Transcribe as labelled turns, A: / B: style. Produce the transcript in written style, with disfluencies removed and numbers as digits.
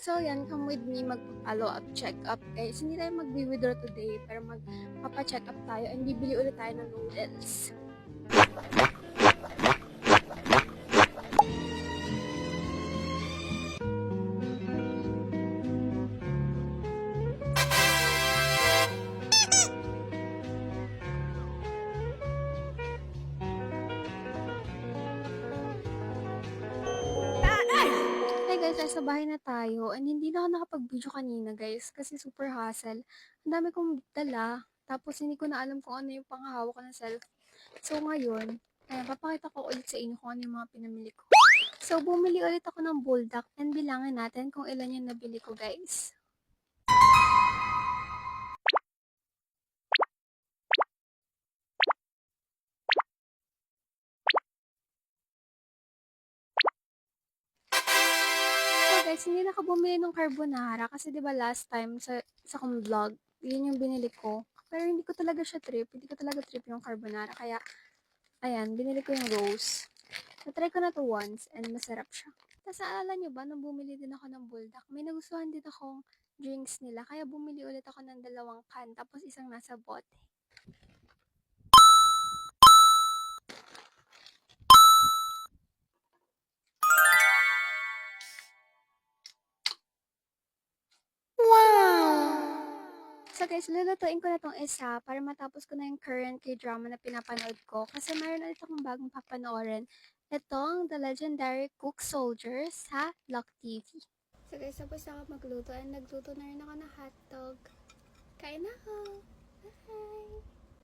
A: So, yan, come with me, mag-follow up, check up, guys. Hindi tayo mag-withdraw today, pero magpapa-check up tayo and bibili ulit tayo ng noodles. Hi guys, nasa bahay na tayo and hindi na ako nakapag-video kanina guys kasi super hassle. Ang dami kong dala tapos hindi ko na alam kung ano yung panghahawak ko ng cellphone. So ngayon, papakita ko ulit sa inyo kung ano yung mga pinamili ko. So bumili ulit ako ng bulldog and bilangin natin kung ilan yung nabili ko guys. So guys, hindi na ako bumili ng carbonara kasi 'di ba last time sa kong vlog, yun yung binili ko. Pero hindi ko talaga siya trip, hindi ko talaga trip yung carbonara kaya ayan, binili ko yung rose. Na-try ko na to once and masarap siya. Tapos naalala nyo ba, nung bumili din ako ng bulldog, may nagustuhan din akong drinks nila. Kaya bumili ulit ako ng 2 can, tapos isang nasa bote. So guys, lulutuin ko na tong isa para matapos ko na yung current K-drama na pinapanood ko. Kasi mayroon ulit akong bagong papanoorin. Itong The Legendary Cook Soldiers sa Lock TV. So guys, tapos ako magluto and nagluto na rin ako ng hotdog. Kain na ako! Bye!